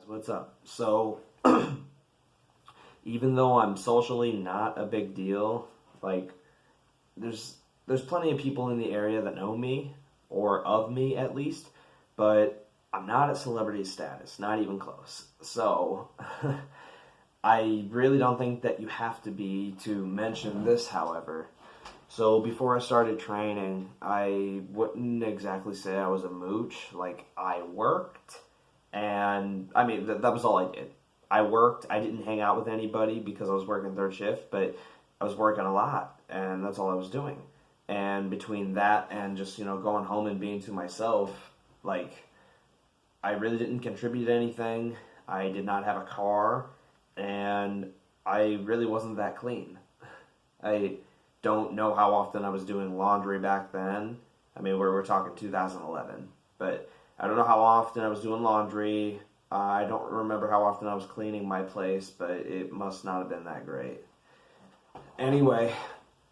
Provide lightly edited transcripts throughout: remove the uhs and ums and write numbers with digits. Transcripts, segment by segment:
What's up? So, even though I'm socially not a big deal, like there's there's plenty of people in the area that know me or of me at least, but I'm not at celebrity status, not even close. So, I really don't think that you have to be to mention this, however. So before I started training, I wouldn't exactly say I was a mooch. Like I worked, and I mean that was all I did. I worked. I didn't hang out with anybody because I was working third shift, but I was working a lot, and that's all I was doing. And between that and just going home and being to myself, like I really didn't contribute anything. I did not have a car, and I really wasn't that clean. I don't know how often I was doing laundry back then. I mean, we're talking 2011, but I don't know how often I was doing laundry. I don't remember how often I was cleaning my place, but it must not have been that great. Anyway,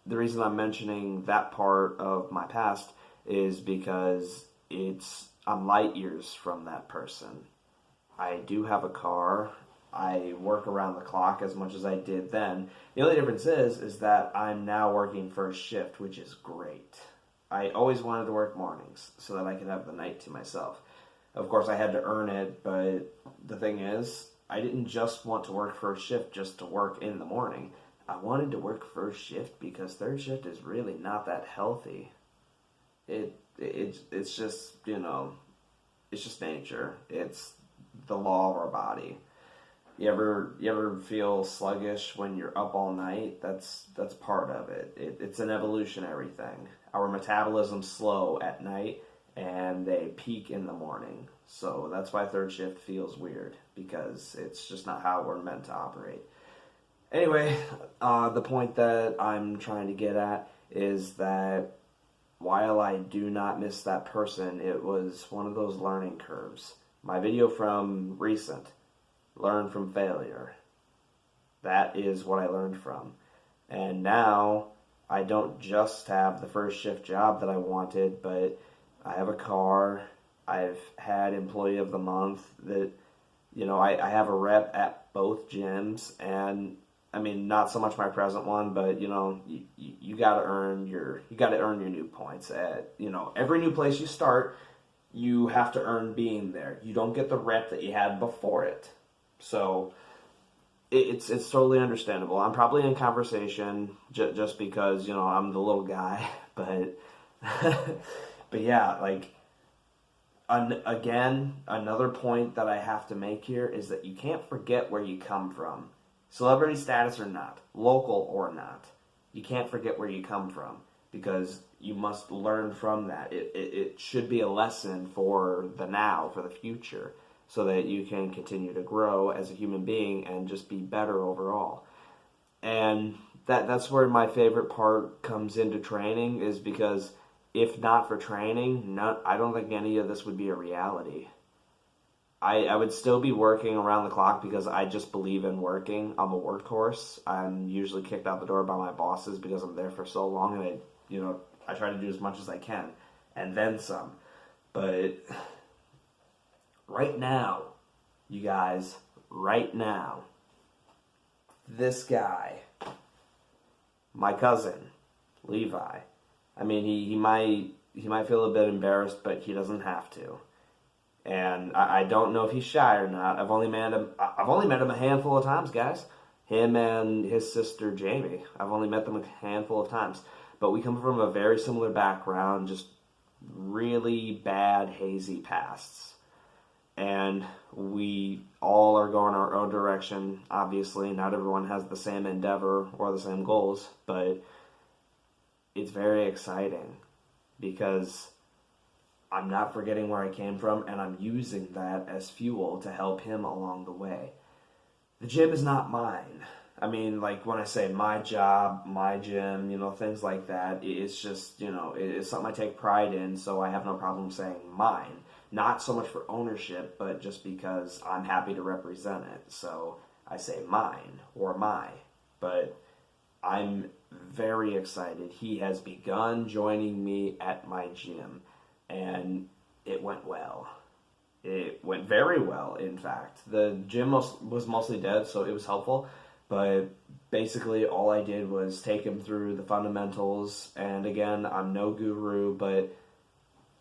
the reason I'm mentioning that part of my past is because I'm light years from that person. I do have a car. I work around the clock as much as I did then. The only difference is that I'm now working first shift, which is great. I always wanted to work mornings so that I could have the night to myself. Of course, I had to earn it, but the thing is, I didn't just want to work first shift just to work in the morning. I wanted to work first shift because third shift is really not that healthy. It's just, it's just nature. It's the law of our body. You ever feel sluggish when you're up all night? That's part of it. It's an evolutionary thing. Our metabolism's slow at night and they peak in the morning. So that's why third shift feels weird because it's just not how we're meant to operate. Anyway, the point that I'm trying to get at is that while I do not miss that person, it was one of those learning curves. My video from recent, learn from failure. That is what I learned from. And now I don't just have the first shift job that I wanted, but I have a car. I've had employee of the month that, I have a rep at both gyms, and I mean, not so much my present one, but you got to earn your new points at, every new place you start, you have to earn being there. You don't get the rep that you had before it. So it's totally understandable. I'm probably in conversation just because I'm the little guy, but but yeah, like again, another point that I have to make here is that you can't forget where you come from, celebrity status or not, local or not. You can't forget where you come from because you must learn from that. It should be a lesson for the now, for the future, so that you can continue to grow as a human being and just be better overall. And that's where my favorite part comes into training, is because if not for training, I don't think any of this would be a reality. I would still be working around the clock because I just believe in working. I'm a workhorse. I'm usually kicked out the door by my bosses because I'm there for so long, and I try to do as much as I can, and then some. But right now, you guys, right now, this guy, my cousin, Levi, I mean, he might feel a bit embarrassed, but he doesn't have to. And I don't know if he's shy or not. I've only met him a handful of times, guys. Him and his sister Jamie. I've only met them a handful of times. But we come from a very similar background, just really bad, hazy pasts. And we all are going our own direction. Obviously, not everyone has the same endeavor or the same goals, but it's very exciting because I'm not forgetting where I came from, and I'm using that as fuel to help him along the way. The gym is not mine. I mean, like when I say my job, my gym, things like that, it's just, it's something I take pride in, so I have no problem saying mine. Not so much for ownership, but just because I'm happy to represent it. So I say mine or my. But I'm very excited. He has begun joining me at my gym, and it went well. It went very well, in fact. The gym was mostly dead, so it was helpful. But basically, all I did was take him through the fundamentals. And again, I'm no guru, but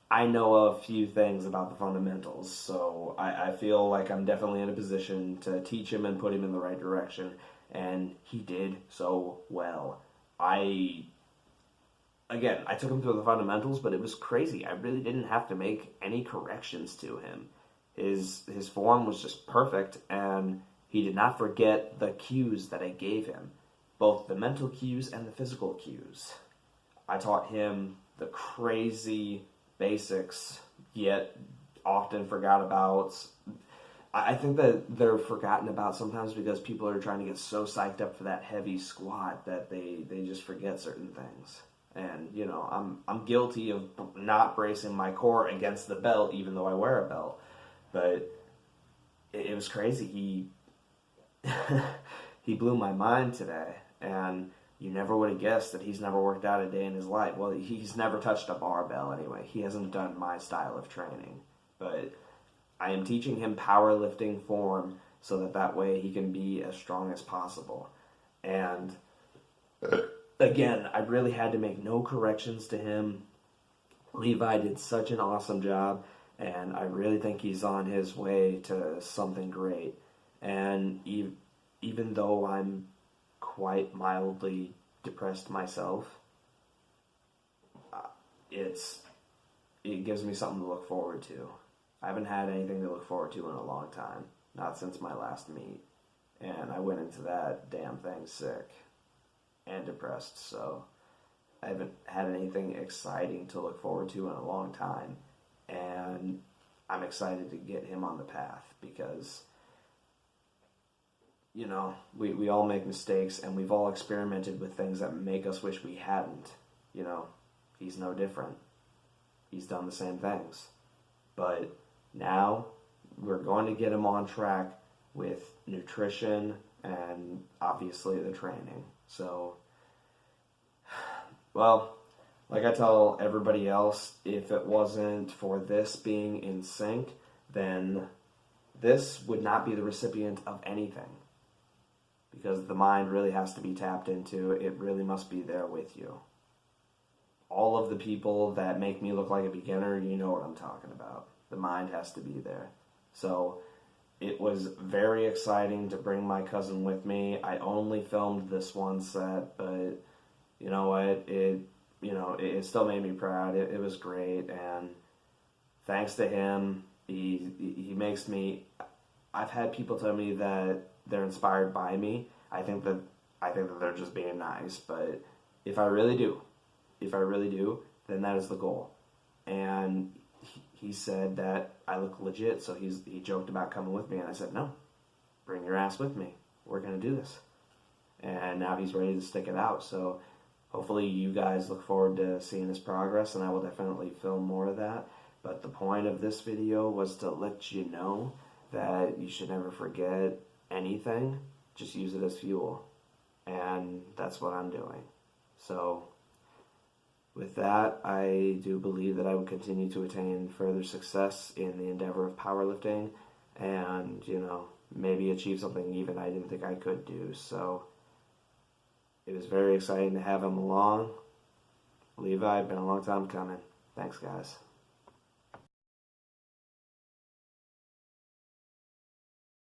I know a few things about the fundamentals. So I feel like I'm definitely in a position to teach him and put him in the right direction. And he did so well. I took him through the fundamentals, but it was crazy. I really didn't have to make any corrections to him. His form was just perfect, and he did not forget the cues that I gave him, both the mental cues and the physical cues. I taught him the crazy basics, yet often forgot about. I think that they're forgotten about sometimes because people are trying to get so psyched up for that heavy squat that they just forget certain things. And you know, I'm guilty of not bracing my core against the belt, even though I wear a belt. But it was crazy. He blew my mind today, and you never would have guessed that he's never worked out a day in his life. Well, he's never touched a barbell anyway. He hasn't done my style of training, but I am teaching him powerlifting form so that way he can be as strong as possible. And again, I really had to make no corrections to him. Levi did such an awesome job, and I really think he's on his way to something great. And even though I'm quite mildly depressed myself, it gives me something to look forward to. I haven't had anything to look forward to in a long time, not since my last meet. And I went into that damn thing sick and depressed, so I haven't had anything exciting to look forward to in a long time. And I'm excited to get him on the path because, you know, we all make mistakes and we've all experimented with things that make us wish we hadn't. You know, he's no different. He's done the same things. But now we're going to get him on track with nutrition and obviously the training. So, well, like I tell everybody else, if it wasn't for this being in sync, then this would not be the recipient of anything. Because the mind really has to be tapped into. It really must be there with you. All of the people that make me look like a beginner, you know what I'm talking about. The mind has to be there. So it was very exciting to bring my cousin with me. I only filmed this one set, but you know what? It still made me proud. It was great, and thanks to him, he makes me. I've had people tell me that they're inspired by me. I think that they're just being nice, but if I really do, then that is the goal. And he said that I look legit, so he joked about coming with me, and I said, no, bring your ass with me. We're going to do this. And now he's ready to stick it out, so hopefully you guys look forward to seeing his progress, and I will definitely film more of that. But the point of this video was to let you know that you should never forget anything. Just use it as fuel. And that's what I'm doing. So with that, I do believe that I will continue to attain further success in the endeavor of powerlifting and, you know, maybe achieve something even I didn't think I could do. So it was very exciting to have him along. Levi, been a long time coming. Thanks, guys.